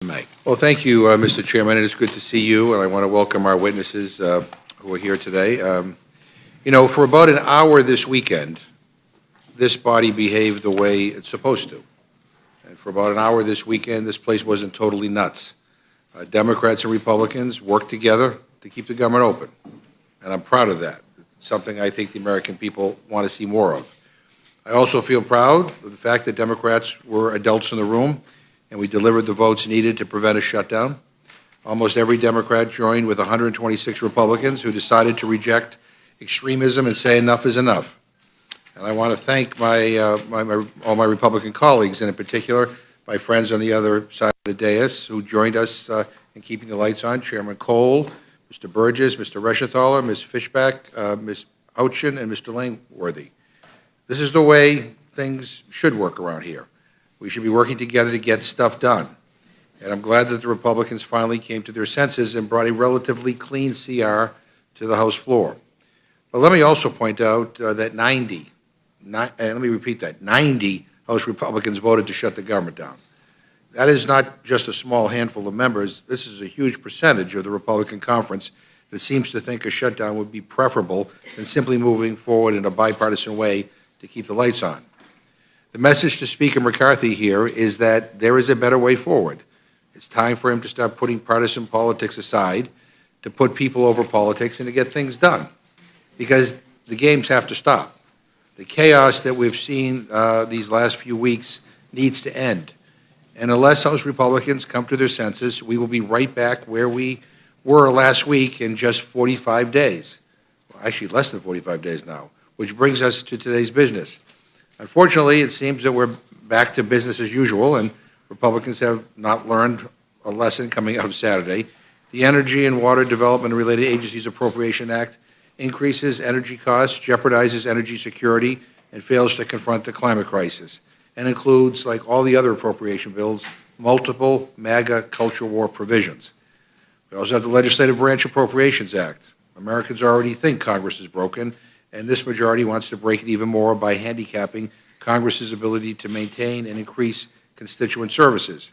may. Well, thank you, Mr. Chairman. It is good to see you, and I want to welcome our witnesses who are here today. For about an hour this weekend, this body behaved the way it's supposed to. And for about an hour this weekend, this place wasn't totally nuts. Democrats and Republicans worked together to keep the government open, and I'm proud of that. It's something I think the American people want to see more of. I also feel proud of the fact that Democrats were adults in the room, and we delivered the votes needed to prevent a shutdown. Almost every Democrat joined with 126 Republicans who decided to reject extremism and say enough is enough. And I want to thank all my Republican colleagues, and in particular, my friends on the other side of the dais who joined us in keeping the lights on, Chairman Cole, Mr. Burgess, Mr. Reschenthaler, Ms. Fishback, Ms. Ouchin, and Mr. Langworthy. This is the way things should work around here. We should be working together to get stuff done. And I'm glad that the Republicans finally came to their senses and brought a relatively clean CR to the House floor. But let me also point out that 90 House Republicans voted to shut the government down. That is not just a small handful of members. This is a huge percentage of the Republican conference that seems to think a shutdown would be preferable than simply moving forward in a bipartisan way to keep the lights on. The message to Speaker McCarthy here is that there is a better way forward. It's time for him to start putting partisan politics aside, to put people over politics, and to get things done. Because the games have to stop. The chaos that we've seen these last few weeks needs to end. And unless House Republicans come to their senses, we will be right back where we were last week in just 45 days. Well, actually, less than 45 days now, which brings us to today's business. Unfortunately, it seems that we're back to business as usual, and Republicans have not learned a lesson coming out of Saturday. The Energy and Water Development and Related Agencies Appropriation Act increases energy costs, jeopardizes energy security, and fails to confront the climate crisis, and includes, like all the other appropriation bills, multiple MAGA culture war provisions. We also have the Legislative Branch Appropriations Act. Americans already think Congress is broken, and this majority wants to break it even more by handicapping Congress's ability to maintain and increase constituent services.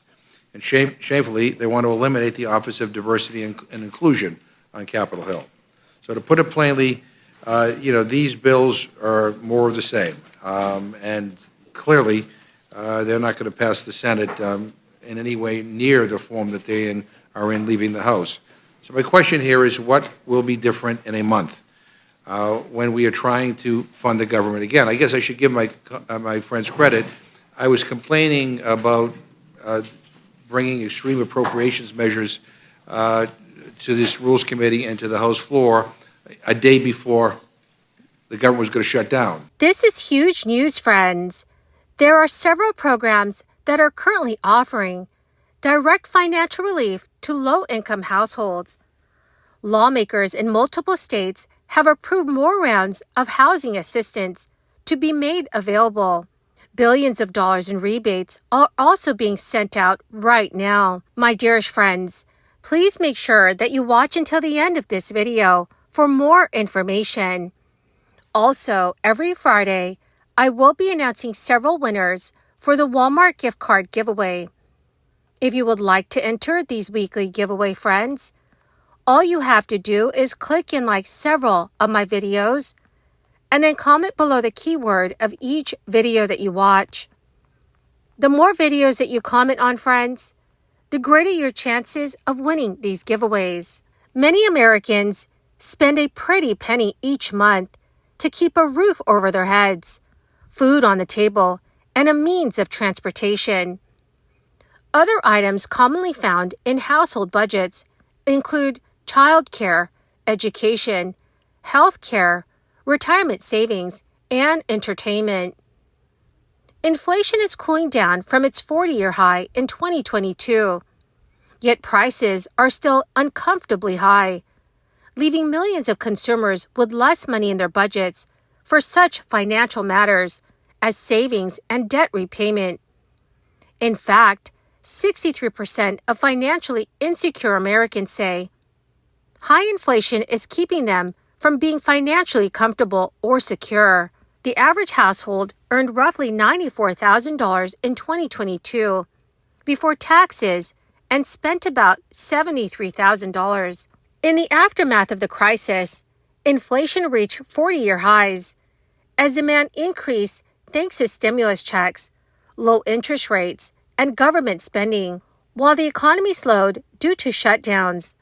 And shamefully, they want to eliminate the Office of Diversity and Inclusion on Capitol Hill. So to put it plainly, these bills are more of the same. And clearly, they're not going to pass the Senate in any way near the form that they are in leaving the House. So my question here is, what will be different in a month when we are trying to fund the government again? I guess I should give my friends credit. I was complaining about bringing extreme appropriations measures to this Rules Committee and to the House floor a day before the government was going to shut down. This is huge news, friends. There are several programs that are currently offering direct financial relief to low-income households. Lawmakers in multiple states have approved more rounds of housing assistance to be made available. Billions of dollars in rebates are also being sent out right now. My dearest friends, please make sure that you watch until the end of this video for more information. Also, every Friday, I will be announcing several winners for the Walmart gift card giveaway. If you would like to enter these weekly giveaway, friends, all you have to do is click and like several of my videos, and then comment below the keyword of each video that you watch. The more videos that you comment on, friends, the greater your chances of winning these giveaways. Many Americans spend a pretty penny each month to keep a roof over their heads, food on the table, and a means of transportation. Other items commonly found in household budgets include child care, education, health care, retirement savings, and entertainment. Inflation is cooling down from its 40-year high in 2022, yet prices are still uncomfortably high, leaving millions of consumers with less money in their budgets for such financial matters as savings and debt repayment. In fact, 63% of financially insecure Americans say high inflation is keeping them from being financially comfortable or secure. The average household earned roughly $94,000 in 2022 before taxes and spent about $73,000. In the aftermath of the crisis, inflation reached 40-year highs as demand increased thanks to stimulus checks, low interest rates, and government spending, while the economy slowed due to shutdowns.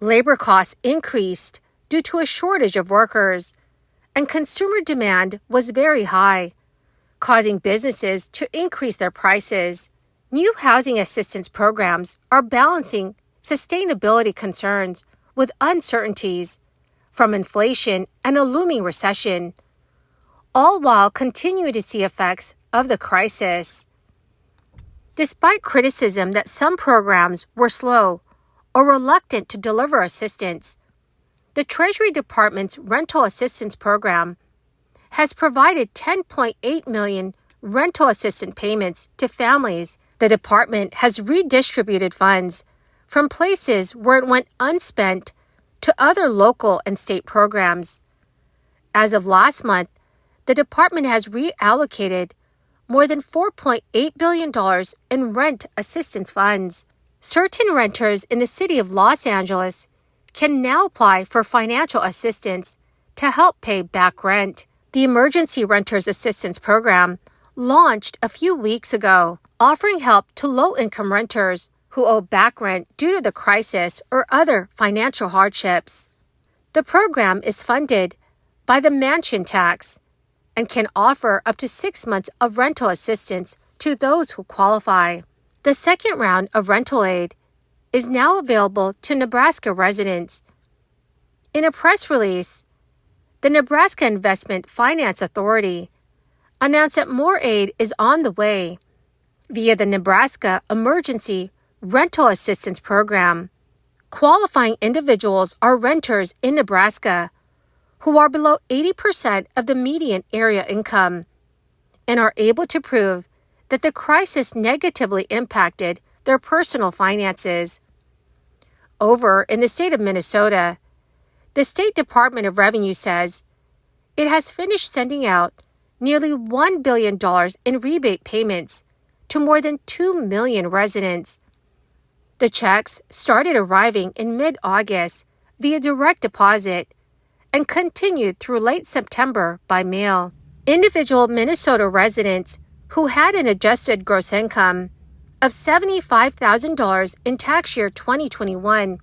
Labor costs increased due to a shortage of workers, and consumer demand was very high, causing businesses to increase their prices. New housing assistance programs are balancing sustainability concerns with uncertainties from inflation and a looming recession, all while continuing to see effects of the crisis. Despite criticism that some programs were slow or reluctant to deliver assistance, the Treasury Department's Rental Assistance Program has provided 10.8 million rental assistance payments to families. The department has redistributed funds from places where it went unspent to other local and state programs. As of last month, the department has reallocated more than $4.8 billion in rent assistance funds. Certain renters in the city of Los Angeles can now apply for financial assistance to help pay back rent. The Emergency Renters Assistance Program launched a few weeks ago, offering help to low-income renters who owe back rent due to the crisis or other financial hardships. The program is funded by the mansion tax and can offer up to 6 months of rental assistance to those who qualify. The second round of rental aid is now available to Nebraska residents. In a press release, the Nebraska Investment Finance Authority announced that more aid is on the way via the Nebraska Emergency Rental Assistance Program. Qualifying individuals are renters in Nebraska who are below 80% of the median area income and are able to prove that the crisis negatively impacted their personal finances. Over in the state of Minnesota, the State Department of Revenue says it has finished sending out nearly $1 billion in rebate payments to more than 2 million residents. The checks started arriving in mid-August via direct deposit and continued through late September by mail. Individual Minnesota residents who had an adjusted gross income of $75,000 in tax year 2021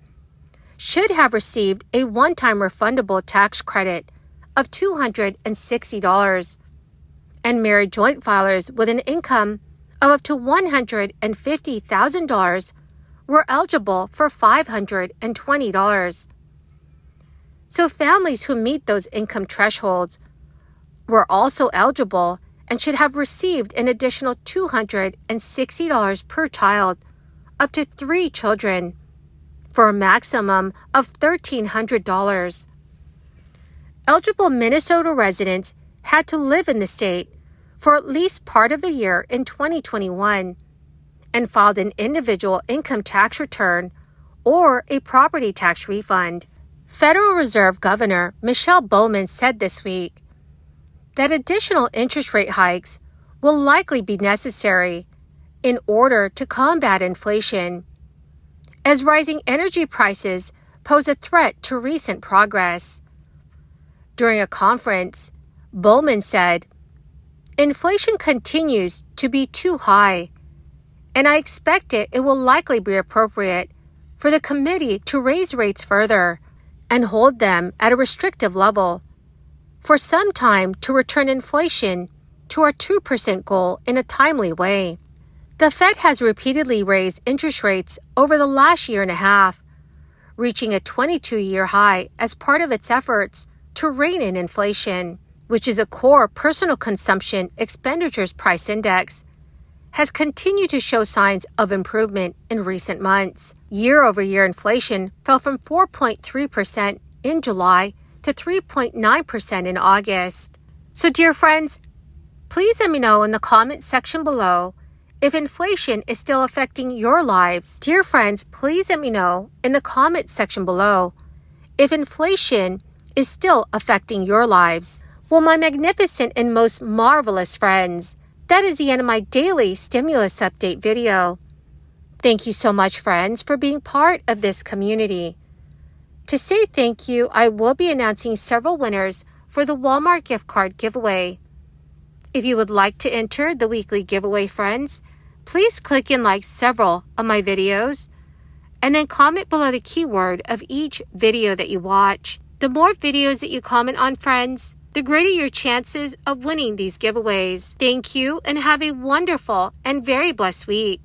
should have received a one-time refundable tax credit of $260, and married joint filers with an income of up to $150,000 were eligible for $520. So families who meet those income thresholds were also eligible and should have received an additional $260 per child, up to 3 children, for a maximum of $1,300. Eligible Minnesota residents had to live in the state for at least part of the year in 2021 and filed an individual income tax return or a property tax refund. Federal Reserve Governor Michelle Bowman said this week that additional interest rate hikes will likely be necessary in order to combat inflation, as rising energy prices pose a threat to recent progress. During a conference, Bowman said, "Inflation continues to be too high, and I expect it will likely be appropriate for the committee to raise rates further and hold them at a restrictive level for some time to return inflation to our 2% goal in a timely way." The Fed has repeatedly raised interest rates over the last year and a half, reaching a 22-year high as part of its efforts to rein in inflation, which is a core personal consumption expenditures price index, has continued to show signs of improvement in recent months. Year-over-year inflation fell from 4.3% in July to 3.9% in August. So, dear friends, please let me know in the comment section below if inflation is still affecting your lives. Dear friends, please let me know in the comment section below if inflation is still affecting your lives. Well, my magnificent and most marvelous friends, that is the end of my daily stimulus update video. Thank you so much, friends, for being part of this community. To say thank you, I will be announcing several winners for the Walmart gift card giveaway. If you would like to enter the weekly giveaway, friends, please click and like several of my videos, and then comment below the keyword of each video that you watch. The more videos that you comment on, friends, the greater your chances of winning these giveaways. Thank you and have a wonderful and very blessed week.